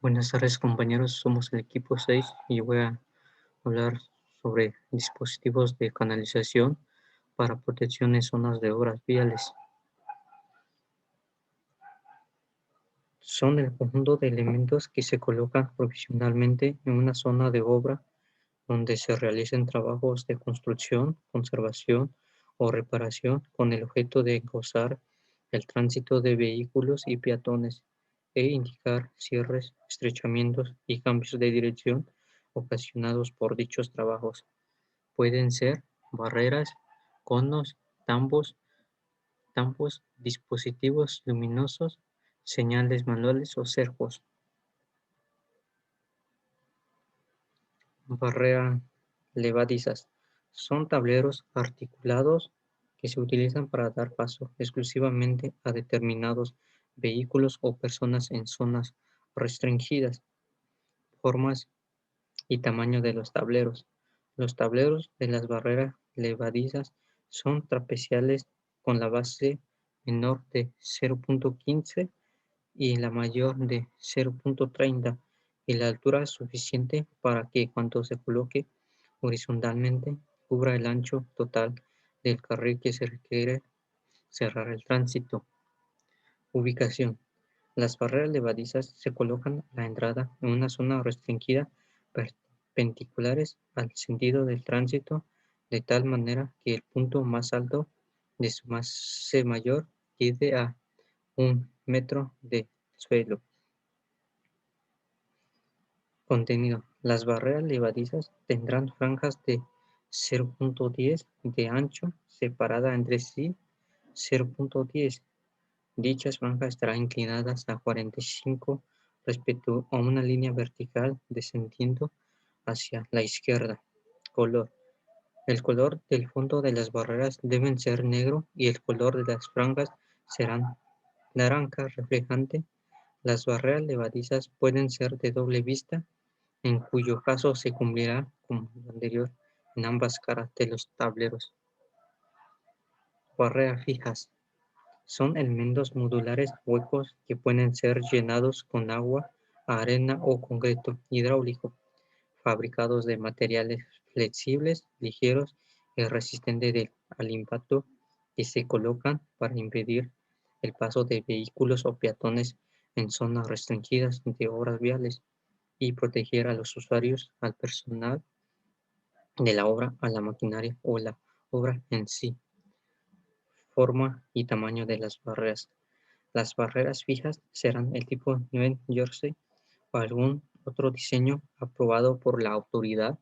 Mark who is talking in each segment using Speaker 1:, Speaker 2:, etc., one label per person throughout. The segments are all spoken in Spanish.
Speaker 1: Buenas tardes compañeros, somos el equipo 6 y voy a hablar sobre dispositivos de canalización para protección en zonas de obras viales. Son el conjunto de elementos que se colocan provisionalmente en una zona de obra donde se realicen trabajos de construcción, conservación o reparación con el objeto de encauzar el tránsito de vehículos y peatones e indicar cierres, estrechamientos y cambios de dirección ocasionados por dichos trabajos. Pueden ser barreras, conos, tampos, dispositivos luminosos, señales manuales o cercos. Barrera levadizas. Son tableros articulados que se utilizan para dar paso exclusivamente a determinados vehículos o personas en zonas restringidas. Formas y tamaño de los tableros. Los tableros de las barreras levadizas son trapeziales con la base menor de 0.15 y la mayor de 0.30 y la altura suficiente para que cuando se coloque horizontalmente cubra el ancho total del carril que se requiere cerrar el tránsito. Ubicación. Las barreras levadizas se colocan a la entrada en una zona restringida perpendiculares al sentido del tránsito de tal manera que el punto más alto de su base mayor quede a 1 metro de suelo. Contenido. Las barreras levadizas tendrán franjas de 0.10 de ancho separada entre sí 0.10. Dichas franjas estarán inclinadas a 45 respecto a una línea vertical descendiendo hacia la izquierda. Color. El color del fondo de las barreras deben ser negro y el color de las franjas serán naranja reflejante. Las barreras levadizas pueden ser de doble vista, en cuyo caso se cumplirá como lo anterior en ambas caras de los tableros. Barreras fijas. Son elementos modulares huecos que pueden ser llenados con agua, arena o concreto hidráulico, fabricados de materiales flexibles, ligeros y resistentes al impacto, que se colocan para impedir el paso de vehículos o peatones en zonas restringidas de obras viales y proteger a los usuarios, al personal de la obra, a la maquinaria o la obra en sí. Forma y tamaño de las barreras. Las barreras fijas serán el tipo New Jersey o algún otro diseño aprobado por la autoridad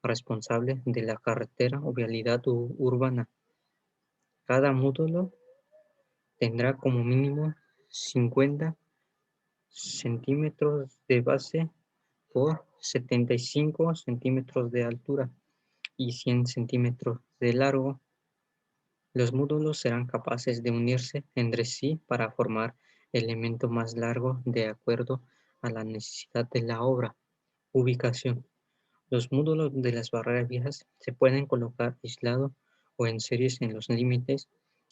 Speaker 1: responsable de la carretera o vialidad urbana. Cada módulo tendrá como mínimo 50 centímetros de base por 75 centímetros de altura y 100 centímetros de largo. Los módulos serán capaces de unirse entre sí para formar el elemento más largo de acuerdo a la necesidad de la obra. Ubicación. Los módulos de las barreras viejas se pueden colocar aislados o en series en los límites,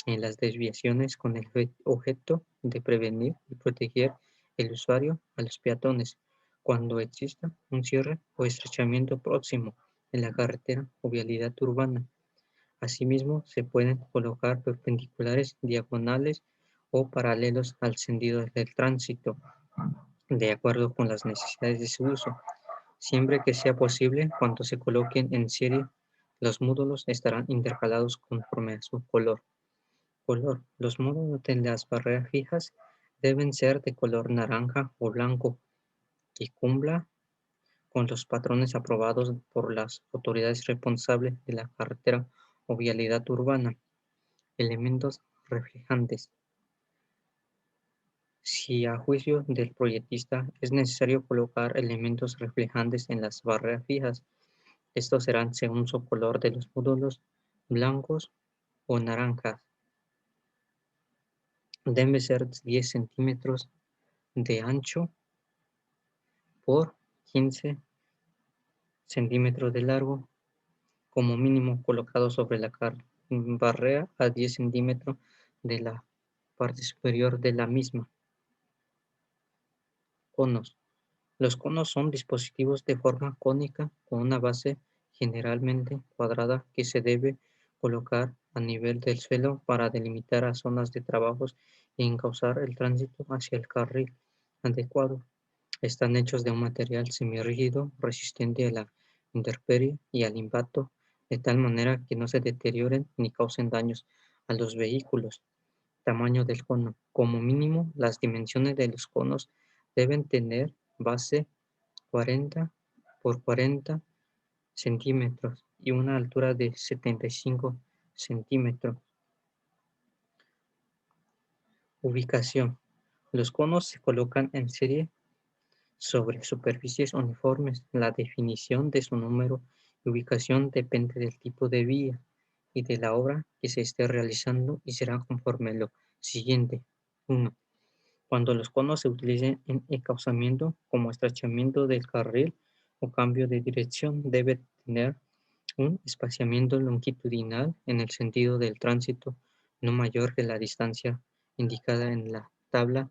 Speaker 1: en las desviaciones con el objeto de prevenir y proteger el usuario a los peatones cuando exista un cierre o estrechamiento próximo en la carretera o vialidad urbana. Asimismo, se pueden colocar perpendiculares, diagonales o paralelos al sentido del tránsito, de acuerdo con las necesidades de su uso. Siempre que sea posible, cuando se coloquen en serie, los módulos estarán intercalados conforme a su color. Color. Los módulos de las barreras fijas deben ser de color naranja o blanco, que cumpla con los patrones aprobados por las autoridades responsables de la carretera o vialidad urbana. Elementos reflejantes. Si a juicio del proyectista es necesario colocar elementos reflejantes en las barreras fijas, estos serán según su color de los módulos, blancos o naranjas. Deben ser 10 centímetros de ancho por 15 centímetros de largo, como mínimo colocados sobre la barrera a 10 centímetros de la parte superior de la misma. Conos. Los conos son dispositivos de forma cónica con una base generalmente cuadrada que se debe colocar a nivel del suelo para delimitar a zonas de trabajos y encauzar el tránsito hacia el carril adecuado. Están hechos de un material semirrígido resistente a la intemperie y al impacto, de tal manera que no se deterioren ni causen daños a los vehículos. Tamaño del cono. Como mínimo, las dimensiones de los conos deben tener base 40 por 40 centímetros y una altura de 75 centímetros. Ubicación. Los conos se colocan en serie sobre superficies uniformes. La definición de su número y ubicación depende del tipo de vía y de la obra que se esté realizando y será conforme lo siguiente. 1. Cuando los conos se utilicen en encauzamiento como estrechamiento del carril o cambio de dirección, debe tener un espaciamiento longitudinal en el sentido del tránsito no mayor que la distancia indicada en la tabla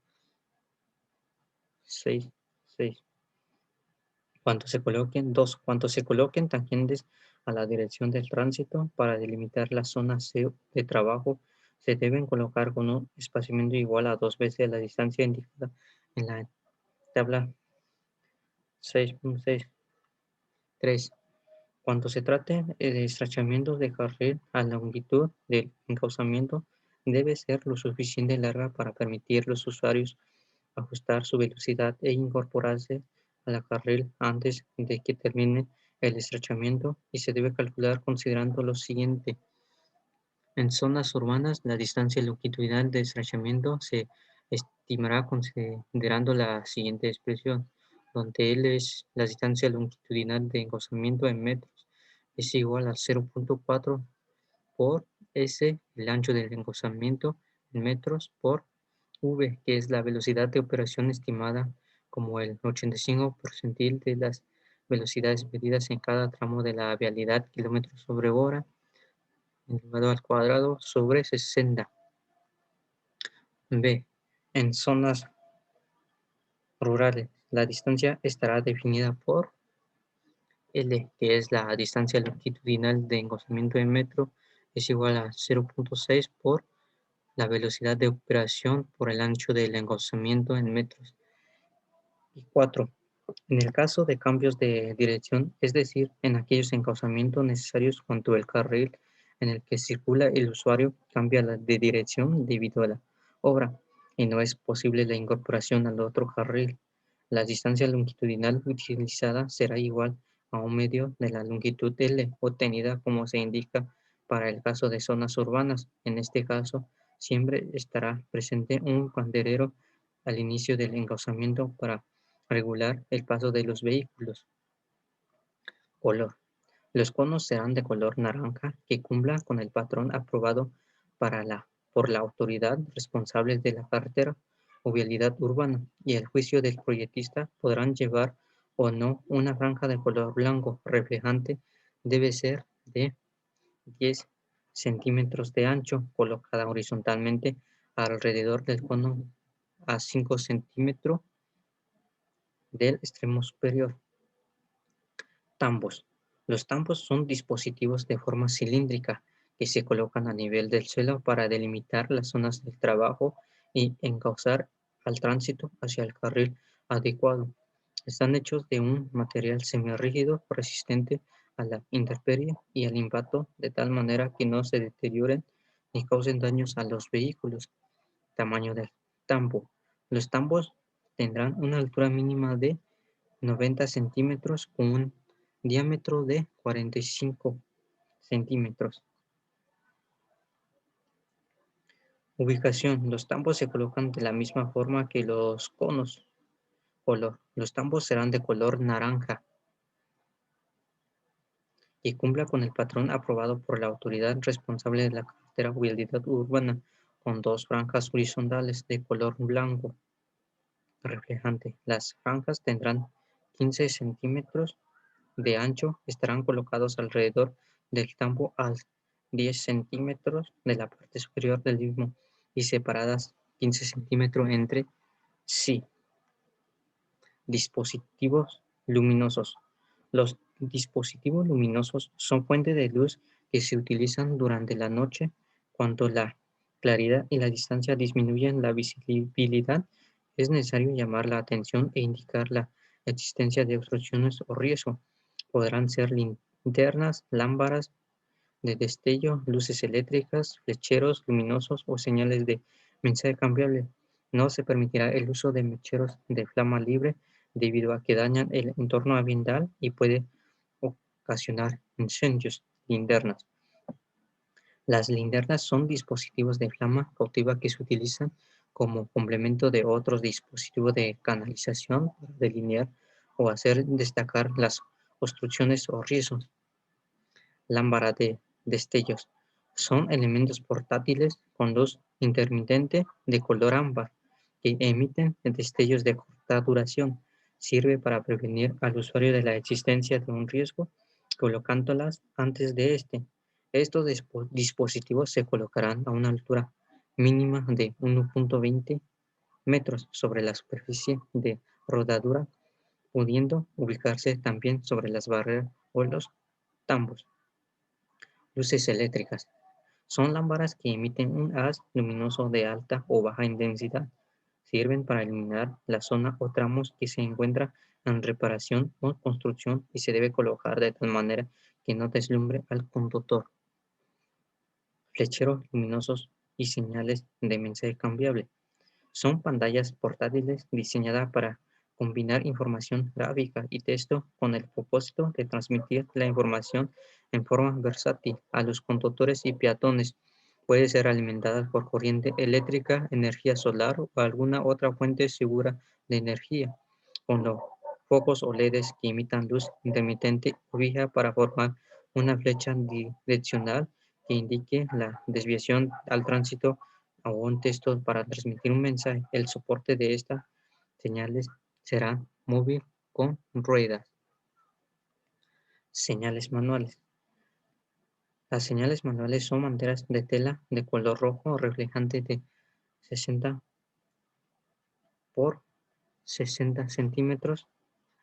Speaker 1: 6. Cuando se coloquen tangentes a la dirección del tránsito para delimitar las zonas de trabajo, se deben colocar con un espaciamiento igual a 2 veces la distancia indicada en la tabla 6.6. 3. Cuando se trate de estrechamientos de carril, la longitud del encauzamiento debe ser lo suficiente larga para permitir a los usuarios ajustar su velocidad e incorporarse a la carril antes de que termine el estrechamiento, y se debe calcular considerando lo siguiente. En zonas urbanas, la distancia longitudinal de estrechamiento se estimará considerando la siguiente expresión, donde L es la distancia longitudinal de encauzamiento en metros, es igual a 0.4 por S, el ancho del encauzamiento en metros, por V, que es la velocidad de operación estimada como el 85 percentil de las velocidades medidas en cada tramo de la vialidad, kilómetros sobre hora, elevado al cuadrado sobre 60. B. En zonas rurales, la distancia estará definida por L, que es la distancia longitudinal de encauzamiento en metro, es igual a 0.6 por la velocidad de operación por el ancho del encauzamiento en metros. Y 4. En el caso de cambios de dirección, es decir, en aquellos encauzamientos necesarios cuando el carril en el que circula el usuario cambia de dirección debido a la obra y no es posible la incorporación al otro carril, la distancia longitudinal utilizada será igual a un medio de la longitud L obtenida como se indica para el caso de zonas urbanas. En este caso, siempre estará presente un banderero al inicio del encauzamiento para regular el paso de los vehículos. Color. Los conos serán de color naranja que cumpla con el patrón aprobado por la autoridad responsable de la carretera o vialidad urbana, y el juicio del proyectista podrán llevar o no una franja de color blanco reflejante. Debe ser de 10 centímetros de ancho, colocada horizontalmente alrededor del cono a 5 centímetros del extremo superior. Tambos. Los tambos son dispositivos de forma cilíndrica que se colocan a nivel del suelo para delimitar las zonas del trabajo y encauzar al tránsito hacia el carril adecuado. Están hechos de un material semirrígido resistente a la intemperie y al impacto, de tal manera que no se deterioren ni causen daños a los vehículos. Tamaño del tambo. Los tambos tendrán una altura mínima de 90 centímetros con un diámetro de 45 centímetros. Ubicación. Los tambos se colocan de la misma forma que los conos. Color. Los tambos serán de color naranja y cumpla con el patrón aprobado por la autoridad responsable de la carretera o vialidad urbana, con 2 franjas horizontales de color blanco reflejante. Las franjas tendrán 15 centímetros de ancho, estarán colocados alrededor del tambo a 10 centímetros de la parte superior del mismo y separadas 15 centímetros entre sí. Dispositivos luminosos. Los dispositivos luminosos son fuentes de luz que se utilizan durante la noche cuando la claridad y la distancia disminuyen la visibilidad. Es necesario llamar la atención e indicar la existencia de obstrucciones o riesgo. Podrán ser linternas, lámparas de destello, luces eléctricas, flecheros luminosos o señales de mensaje cambiable. No se permitirá el uso de mecheros de flama libre debido a que dañan el entorno ambiental y puede ocasionar incendios. Linternas. Las linternas son dispositivos de flama cautiva que se utilizan como complemento de otros dispositivos de canalización para delinear o hacer destacar las obstrucciones o riesgos. Lámpara de destellos. Son elementos portátiles con luz intermitente de color ámbar que emiten destellos de corta duración. Sirve para prevenir al usuario de la existencia de un riesgo colocándolas antes de este. Estos dispositivos se colocarán a una altura mínima de 1,20 metros sobre la superficie de rodadura, pudiendo ubicarse también sobre las barreras o los tambos. Luces eléctricas. Son lámparas que emiten un haz luminoso de alta o baja intensidad. Sirven para iluminar la zona o tramos que se encuentra en reparación o construcción y se debe colocar de tal manera que no deslumbre al conductor. Flecheros luminosos y señales de mensaje cambiable. Son pantallas portátiles diseñadas para combinar información gráfica y texto con el propósito de transmitir la información en forma versátil a los conductores y peatones. Puede ser alimentada por corriente eléctrica, energía solar o alguna otra fuente segura de energía, con los focos OLEDs que imitan luz intermitente o fija para formar una flecha direccional que indique la desviación al tránsito o un texto para transmitir un mensaje. El soporte de estas señales será móvil con ruedas. Señales manuales. Las señales manuales son banderas de tela de color rojo reflejante de 60 por 60 centímetros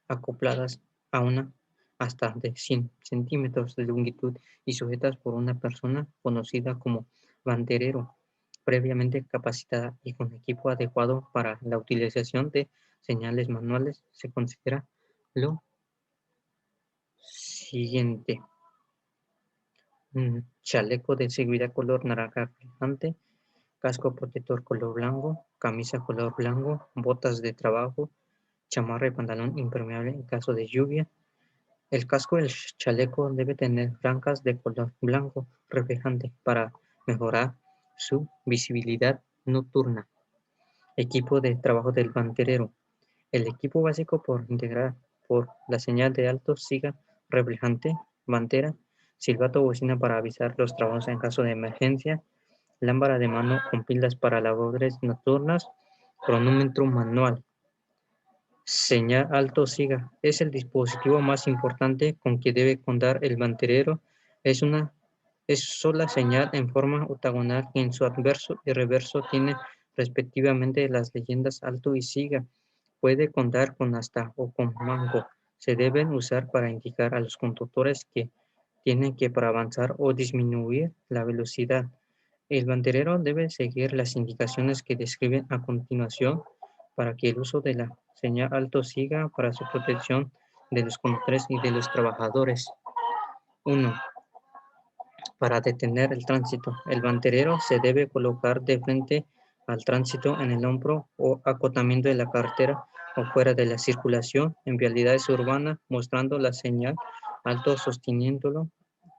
Speaker 1: acopladas a una hasta de 100 centímetros de longitud y sujetas por una persona conocida como banderero, previamente capacitada y con equipo adecuado para la utilización de señales manuales. Se considera lo siguiente: chaleco de seguridad color naranja reflejante, casco protector color blanco, camisa color blanco, botas de trabajo, chamarra y pantalón impermeable en caso de lluvia. El casco del chaleco debe tener franjas de color blanco reflejante para mejorar su visibilidad nocturna. Equipo de trabajo del banderero. El equipo básico por integrar por la señal de alto siga reflejante, bandera, silbato o bocina para avisar los trabajos en caso de emergencia, lámpara de mano con pilas para labores nocturnas, cronómetro manual. Señal alto siga es el dispositivo más importante con que debe contar el banderero. Es una sola señal en forma octagonal que en su adverso y reverso tiene respectivamente las leyendas alto y siga. Puede contar con asta o con mango. Se deben usar para indicar a los conductores que tienen que para avanzar o disminuir la velocidad. El banderero debe seguir las indicaciones que describen a continuación para que el uso de la señal alto siga para su protección de los conductores y de los trabajadores. 1. Para detener el tránsito, el banderero se debe colocar de frente al tránsito en el hombro o acotamiento de la carretera o fuera de la circulación en vialidades urbanas, mostrando la señal alto sosteniéndolo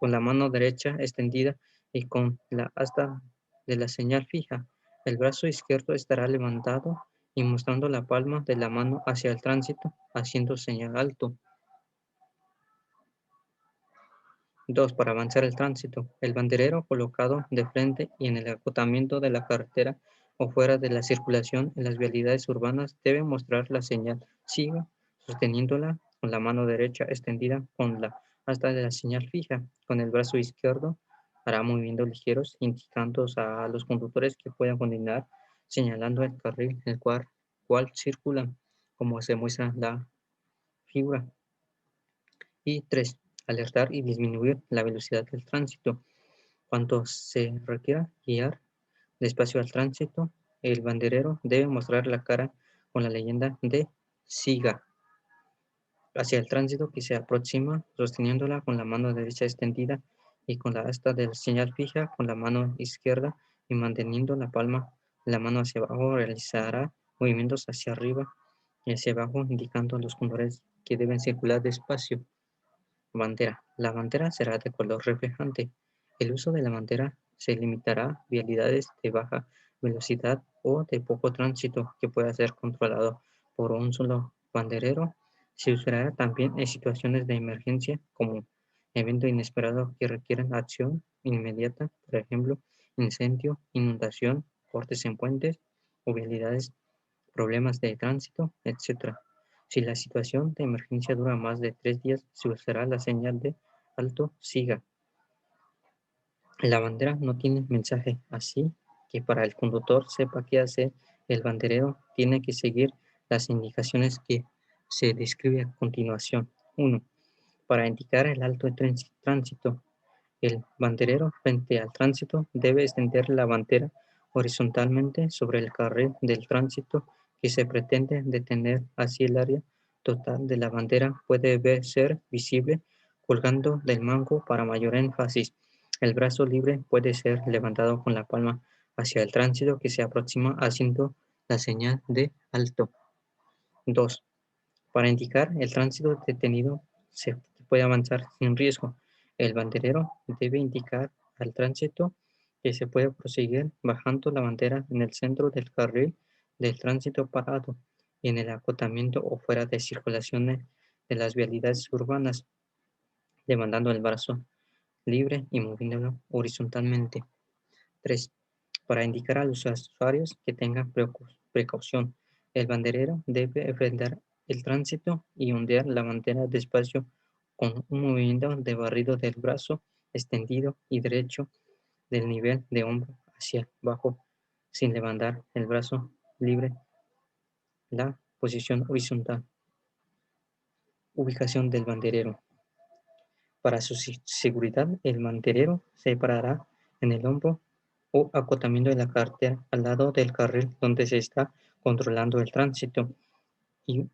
Speaker 1: con la mano derecha extendida y con la asta de la señal fija. El brazo izquierdo estará levantado y mostrando la palma de la mano hacia el tránsito, haciendo señal alto. 2. Para avanzar el tránsito, el banderero colocado de frente y en el acotamiento de la carretera o fuera de la circulación en las vialidades urbanas debe mostrar la señal siga, sosteniéndola con la mano derecha extendida con la asta de la señal fija. Con el brazo izquierdo hará movimientos ligeros indicando a los conductores que puedan continuar señalando el carril en el cual circulan. como se muestra en la figura. Y 3. Alertar y disminuir la velocidad del tránsito. Cuando se requiera guiar despacio al tránsito, el banderero debe mostrar la cara con la leyenda de siga hacia el tránsito que se aproxima, sosteniéndola con la mano derecha extendida y con la asta de señal fija con la mano izquierda y manteniendo la palma de la mano hacia abajo, realizará movimientos hacia arriba y hacia abajo, indicando a los conductores que deben circular despacio. Bandera. La bandera será de color reflejante. El uso de la bandera se limitará a vialidades de baja velocidad o de poco tránsito que pueda ser controlado por un solo banderero. Se usará también en situaciones de emergencia como evento inesperado que requieran acción inmediata, por ejemplo, incendio, inundación, cortes en puentes o vialidades, problemas de tránsito, etc. Si la situación de emergencia dura más de 3 días, se usará la señal de alto siga. La bandera no tiene mensaje, así que para el conductor sepa qué hacer, el banderero tiene que seguir las indicaciones que se describe a continuación. 1. Para indicar el alto tránsito, el banderero frente al tránsito debe extender la bandera horizontalmente sobre el carril del tránsito que se pretende detener, así el área total de la bandera puede ser visible colgando del mango. Para mayor énfasis, el brazo libre puede ser levantado con la palma hacia el tránsito que se aproxima haciendo la señal de alto. 2. Para indicar el tránsito detenido se puede avanzar sin riesgo. El banderero debe indicar al tránsito que se puede proseguir bajando la bandera en el centro del carril del tránsito parado y en el acotamiento o fuera de circulación de las vialidades urbanas, levantando el brazo libre y moviéndolo horizontalmente. 3. Para indicar a los usuarios que tengan precaución, el banderero debe enfrentar el tránsito y ondear la bandera despacio con un movimiento de barrido del brazo extendido y derecho del nivel de hombro hacia abajo, sin levantar el brazo libre. La posición horizontal. Ubicación del banderero. Para su seguridad, el banderero se parará en el hombro o acotamiento de la carretera al lado del carril donde se está controlando el tránsito y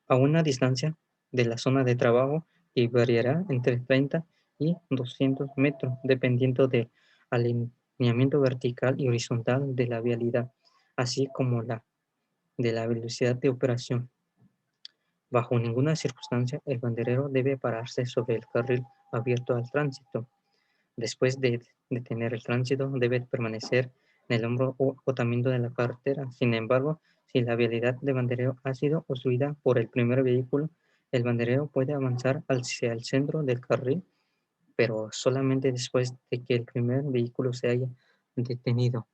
Speaker 1: a una distancia de la zona de trabajo que variará entre 30 y 200 metros dependiendo del alineamiento vertical y horizontal de la vialidad, así como de la velocidad de operación. Bajo ninguna circunstancia el banderero debe pararse sobre el carril abierto al tránsito. Después de detener el tránsito, debe permanecer en el hombro o acotamiento de la carretera. Sin embargo, si la vialidad de banderero ha sido obstruida por el primer vehículo, el banderero puede avanzar hacia el centro del carril, pero solamente después de que el primer vehículo se haya detenido.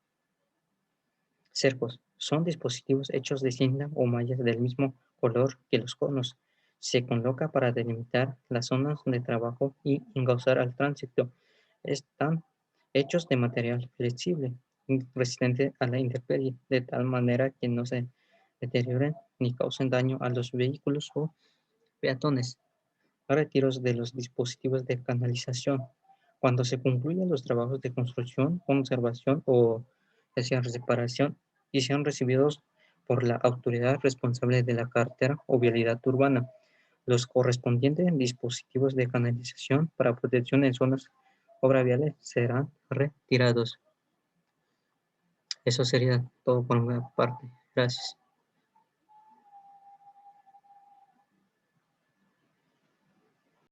Speaker 1: Cercos son dispositivos hechos de cinta o mallas del mismo color que los conos. Se coloca para delimitar las zonas de trabajo y encauzar al tránsito. Están hechos de material flexible, resistente a la intemperie, de tal manera que no se deterioren ni causen daño a los vehículos o peatones. Retiros de los dispositivos de canalización. Cuando se concluyen los trabajos de construcción, conservación o reparación y sean recibidos por la autoridad responsable de la carretera o vialidad urbana, los correspondientes dispositivos de canalización para protección en zonas obra viales serán retirados. Eso sería todo por mi parte. Gracias.